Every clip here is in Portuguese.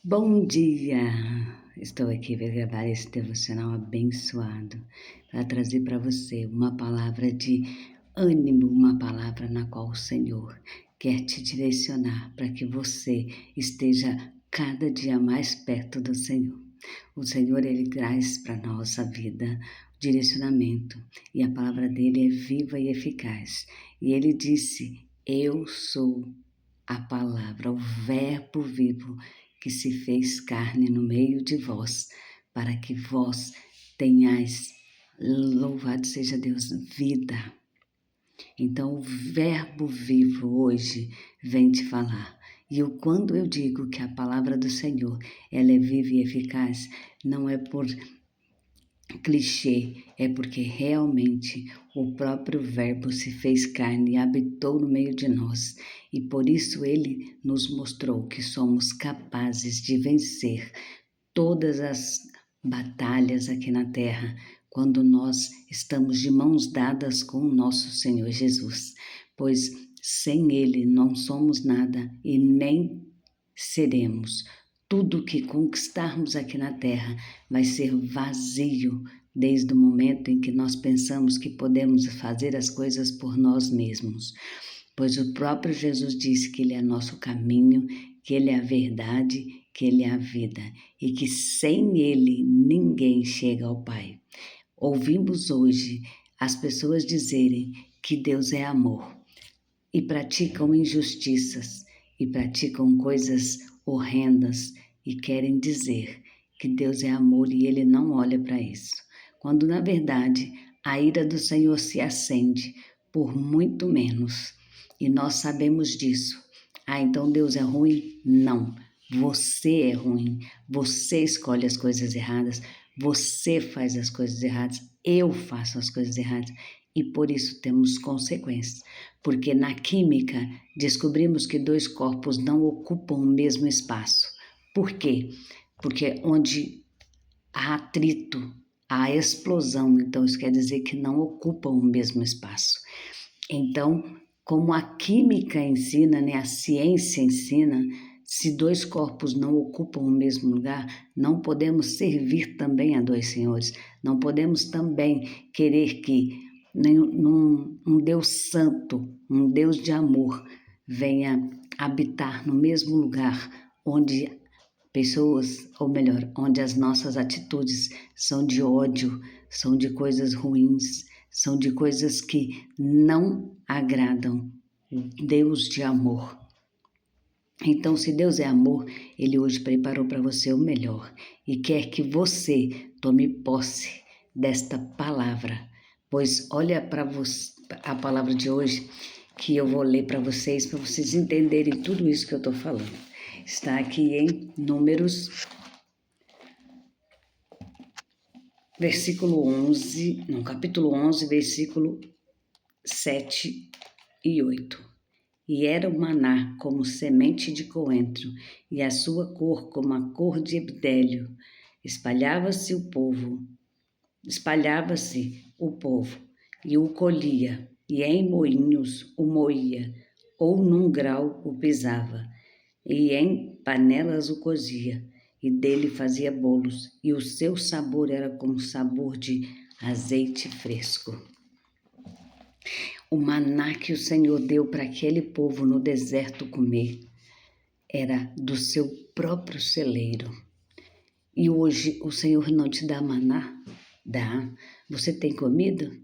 Bom dia! Estou aqui para gravar esse devocional abençoado para trazer para você uma palavra de ânimo, uma palavra na qual o Senhor quer te direcionar para que você esteja cada dia mais perto do Senhor. O Senhor, Ele traz para a nossa vida direcionamento e a palavra dele é viva e eficaz. E Ele disse: Eu sou a palavra, o Verbo vivo que se fez carne no meio de vós, para que vós tenhais, louvado seja Deus, vida. Então, o Verbo vivo hoje vem te falar. Quando eu digo que a palavra do Senhor ela é viva e eficaz, não é por clichê, é porque realmente o próprio Verbo se fez carne e habitou no meio de nós. E por isso ele nos mostrou que somos capazes de vencer todas as batalhas aqui na terra quando nós estamos de mãos dadas com o nosso Senhor Jesus. Pois sem ele não somos nada e nem seremos. Tudo que conquistarmos aqui na terra vai ser vazio desde o momento em que nós pensamos que podemos fazer as coisas por nós mesmos. Pois o próprio Jesus disse que Ele é nosso caminho, que Ele é a verdade, que Ele é a vida e que sem Ele ninguém chega ao Pai. Ouvimos hoje as pessoas dizerem que Deus é amor e praticam injustiças e praticam coisas horrendas e querem dizer que Deus é amor e Ele não olha para isso. Quando, na verdade, a ira do Senhor se acende por muito menos. E nós sabemos disso. Então Deus é ruim? Não. Você é ruim. Você escolhe as coisas erradas. Você faz as coisas erradas. Eu faço as coisas erradas. E por isso temos consequências. Porque na química descobrimos que dois corpos não ocupam o mesmo espaço. Por quê? Porque onde há atrito, há explosão, então isso quer dizer que não ocupam o mesmo espaço. Então, como a química ensina, né, a ciência ensina, se dois corpos não ocupam o mesmo lugar, não podemos servir também a dois senhores, não podemos também querer que um Deus santo, um Deus de amor, venha habitar no mesmo lugar onde pessoas, ou melhor, onde as nossas atitudes são de ódio, são de coisas ruins, são de coisas que não agradam o Deus de amor. Então, se Deus é amor, Ele hoje preparou para você o melhor e quer que você tome posse desta palavra. Pois olha para a palavra de hoje que eu vou ler para vocês entenderem tudo isso que eu estou falando. Está aqui em Números, capítulo 11, versículo 7 e 8. E era o maná como semente de coentro, e a sua cor como a cor de ebdélio. Espalhava-se o povo, e o colhia, e em moinhos o moía, ou num grau o pisava, e em panelas o cozia, e dele fazia bolos, e o seu sabor era como sabor de azeite fresco. O maná que o Senhor deu para aquele povo no deserto comer era do seu próprio celeiro. E hoje o Senhor não te dá maná? Dá. Você tem comido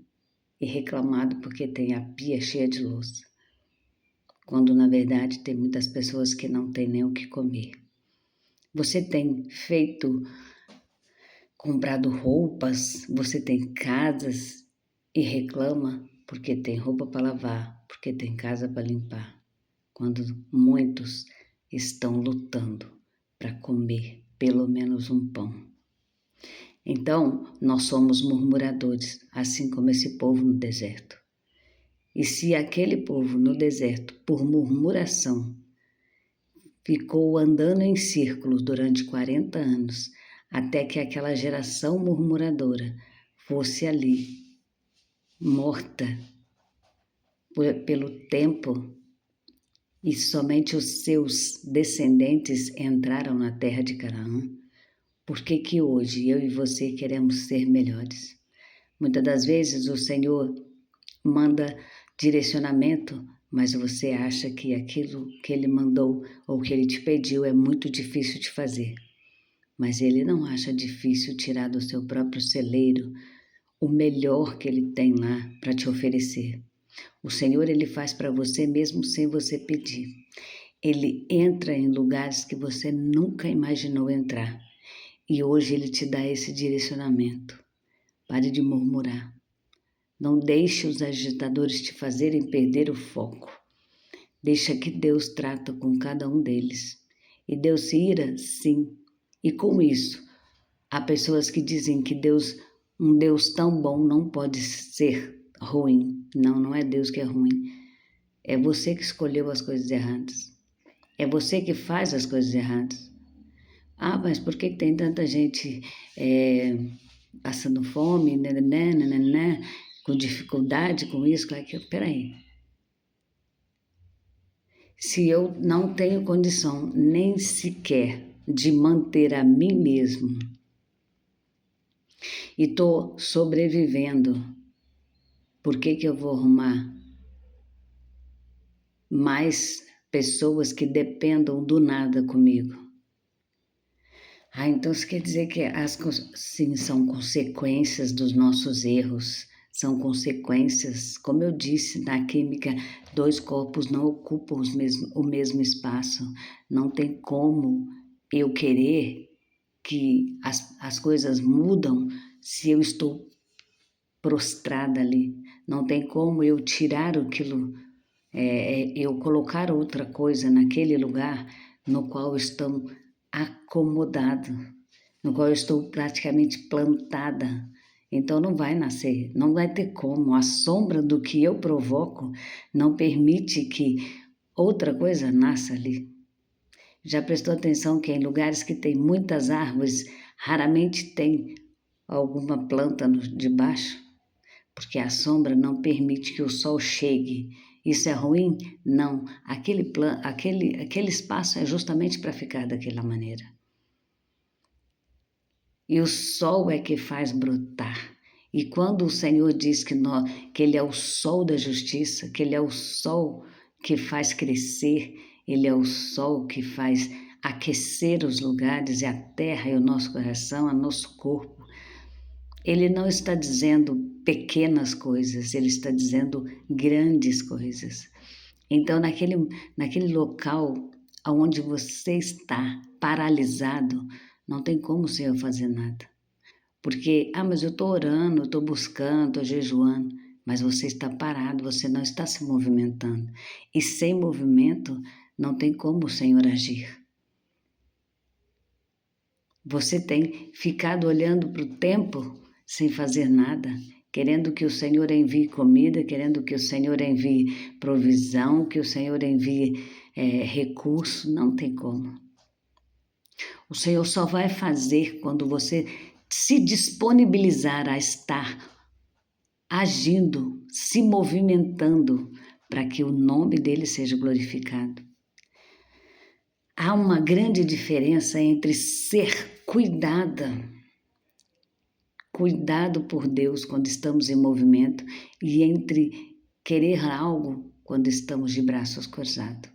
e reclamado porque tem a pia cheia de louça, quando na verdade tem muitas pessoas que não têm nem o que comer. Você tem comprado roupas, você tem casas e reclama porque tem roupa para lavar, porque tem casa para limpar, quando muitos estão lutando para comer pelo menos um pão. Então, nós somos murmuradores, assim como esse povo no deserto. E se aquele povo no deserto, por murmuração, ficou andando em círculos durante 40 anos, até que aquela geração murmuradora fosse ali morta pelo tempo e somente os seus descendentes entraram na terra de Canaã, por que que hoje eu e você queremos ser melhores? Muitas das vezes o Senhor manda direcionamento, mas você acha que aquilo que Ele mandou ou que Ele te pediu é muito difícil de fazer. Mas Ele não acha difícil tirar do seu próprio celeiro o melhor que Ele tem lá para te oferecer. O Senhor, Ele faz para você mesmo sem você pedir. Ele entra em lugares que você nunca imaginou entrar. E hoje Ele te dá esse direcionamento. Pare de murmurar. Não deixe os agitadores te fazerem perder o foco. Deixa que Deus trata com cada um deles. E Deus se ira? Sim. E com isso, há pessoas que dizem que um Deus tão bom não pode ser ruim. Não, não é Deus que é ruim. É você que escolheu as coisas erradas. É você que faz as coisas erradas. Ah, mas por que tem tanta gente passando fome, com dificuldade com isso, com aquilo? Peraí. Se eu não tenho condição nem sequer de manter a mim mesmo e estou sobrevivendo, por que que eu vou arrumar mais pessoas que dependam do nada comigo? Ah, então isso quer dizer que sim, são consequências dos nossos erros, são consequências, como eu disse, na química, dois corpos não ocupam o mesmo espaço, não tem como eu querer que as coisas mudam se eu estou prostrada ali, não tem como eu tirar aquilo, eu colocar outra coisa naquele lugar no qual estou acomodado, no qual eu estou praticamente plantada. Então não vai nascer, não vai ter como. A sombra do que eu provoco não permite que outra coisa nasça ali. Já prestou atenção que em lugares que tem muitas árvores, raramente tem alguma planta debaixo? Porque a sombra não permite que o sol chegue. Isso é ruim? Não. Aquele espaço é justamente para ficar daquela maneira. E o sol é que faz brotar. E quando o Senhor diz que Ele é o sol da justiça, que Ele é o sol que faz crescer, Ele é o sol que faz aquecer os lugares e a terra e o nosso coração, o nosso corpo, Ele não está dizendo pequenas coisas, Ele está dizendo grandes coisas. Então, naquele local onde você está paralisado, não tem como o Senhor fazer nada. Porque, mas eu estou orando, eu estou buscando, estou jejuando, mas você está parado, você não está se movimentando. E sem movimento, não tem como o Senhor agir. Você tem ficado olhando para o tempo sem fazer nada, querendo que o Senhor envie comida, querendo que o Senhor envie provisão, que o Senhor envie recurso, não tem como. O Senhor só vai fazer quando você se disponibilizar a estar agindo, se movimentando, para que o nome dele seja glorificado. Há uma grande diferença entre ser cuidado por Deus quando estamos em movimento e entre querer algo quando estamos de braços cruzados.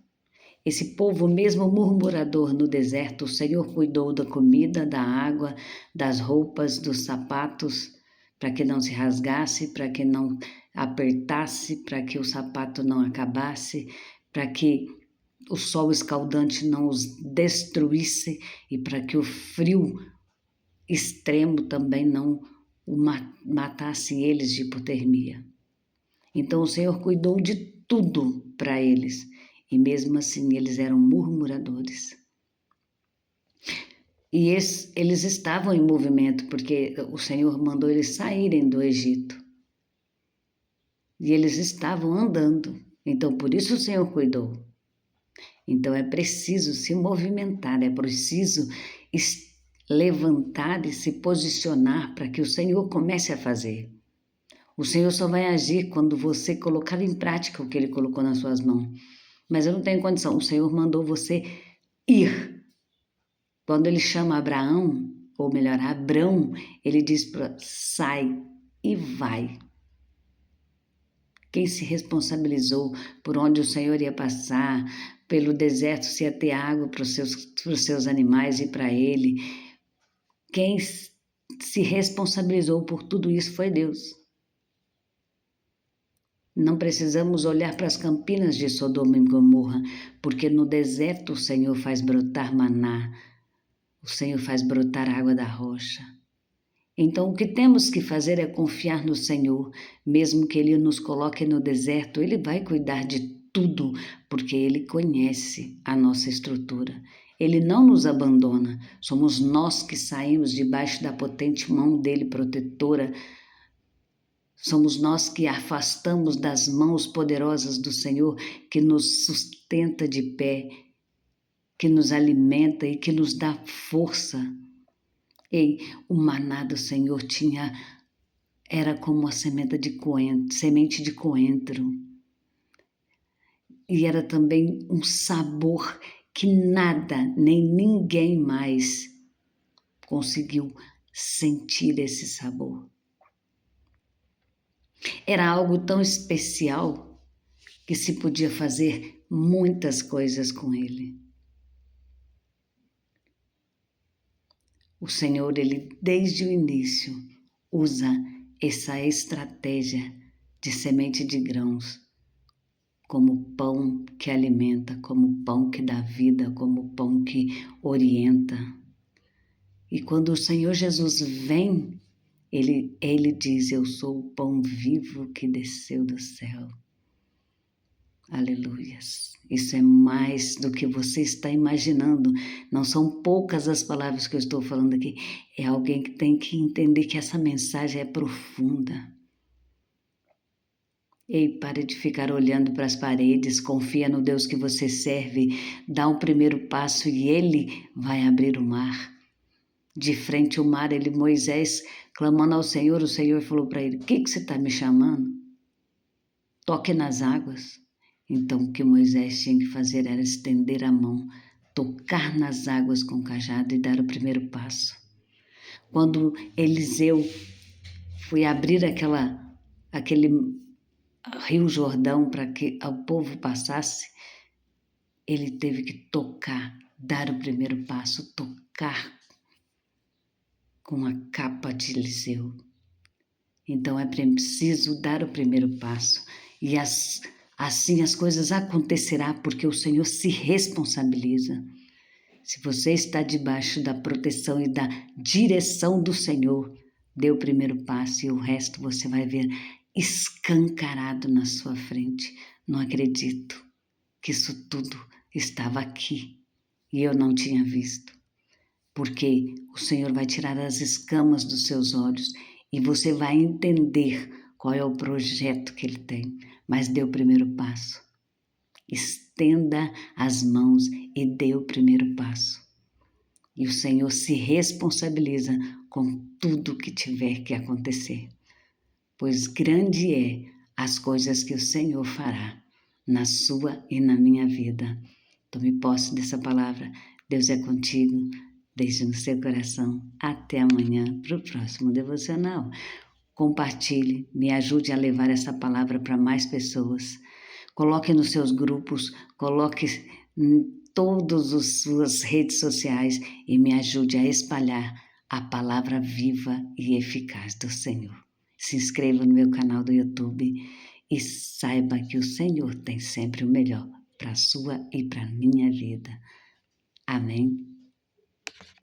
Esse povo mesmo murmurador no deserto, o Senhor cuidou da comida, da água, das roupas, dos sapatos, para que não se rasgasse, para que não apertasse, para que o sapato não acabasse, para que o sol escaldante não os destruísse e para que o frio extremo também não matasse eles de hipotermia. Então o Senhor cuidou de tudo para eles e mesmo assim eles eram murmuradores. E eles estavam em movimento porque o Senhor mandou eles saírem do Egito. E eles estavam andando. Então por isso o Senhor cuidou. Então é preciso se movimentar, é preciso levantar e se posicionar para que o Senhor comece a fazer. O Senhor só vai agir quando você colocar em prática o que Ele colocou nas suas mãos. mas eu não tenho condição. O Senhor mandou você ir. Quando ele chama Abraão, ou melhor, Abrão, ele diz para sai e vai. Quem se responsabilizou por onde o Senhor ia passar, pelo deserto se ia ter água para os seus animais e para ele. Quem se responsabilizou por tudo isso foi Deus. Não precisamos olhar para as campinas de Sodoma e Gomorra, porque no deserto o Senhor faz brotar maná, o Senhor faz brotar água da rocha. Então, o que temos que fazer é confiar no Senhor, mesmo que Ele nos coloque no deserto, Ele vai cuidar de tudo, porque Ele conhece a nossa estrutura. Ele não nos abandona, somos nós que saímos debaixo da potente mão dEle protetora. Somos nós que afastamos das mãos poderosas do Senhor, que nos sustenta de pé, que nos alimenta e que nos dá força. Ei, o maná do Senhor era como a semente de coentro. E era também um sabor que nada, nem ninguém mais conseguiu sentir esse sabor. Era algo tão especial que se podia fazer muitas coisas com ele. O Senhor, Ele desde o início usa essa estratégia de semente de grãos como pão que alimenta, como pão que dá vida, como pão que orienta. E quando o Senhor Jesus vem, Ele diz, eu sou o pão vivo que desceu do céu. Aleluias. Isso é mais do que você está imaginando. Não são poucas as palavras que eu estou falando aqui. É alguém que tem que entender que essa mensagem é profunda. Ei, pare de ficar olhando para as paredes. Confia no Deus que você serve. Dá o primeiro passo e Ele vai abrir o mar. De frente ao mar, Moisés, clamando ao Senhor, o Senhor falou para ele, o que você está me chamando? Toque nas águas. Então, o que Moisés tinha que fazer era estender a mão, tocar nas águas com o cajado e dar o primeiro passo. Quando Eliseu foi abrir aquele rio Jordão para que o povo passasse, ele teve que tocar, dar o primeiro passo, tocar com a capa de Eliseu. Então, é preciso dar o primeiro passo e assim as coisas acontecerão porque o Senhor se responsabiliza. Se você está debaixo da proteção e da direção do Senhor, dê o primeiro passo e o resto você vai ver escancarado na sua frente. Não acredito que isso tudo estava aqui e eu não tinha visto. Porque o Senhor vai tirar as escamas dos seus olhos e você vai entender qual é o projeto que Ele tem. Mas dê o primeiro passo. Estenda as mãos e dê o primeiro passo. E o Senhor se responsabiliza com tudo que tiver que acontecer. Pois grande é as coisas que o Senhor fará na sua e na minha vida. Tome posse dessa palavra. Deus é contigo. Deixe no seu coração. Até amanhã para o próximo devocional. Compartilhe, me ajude a levar essa palavra para mais pessoas. Coloque nos seus grupos, coloque em todas as suas redes sociais e me ajude a espalhar a palavra viva e eficaz do Senhor. Se inscreva no meu canal do YouTube e saiba que o Senhor tem sempre o melhor para a sua e para a minha vida. Amém?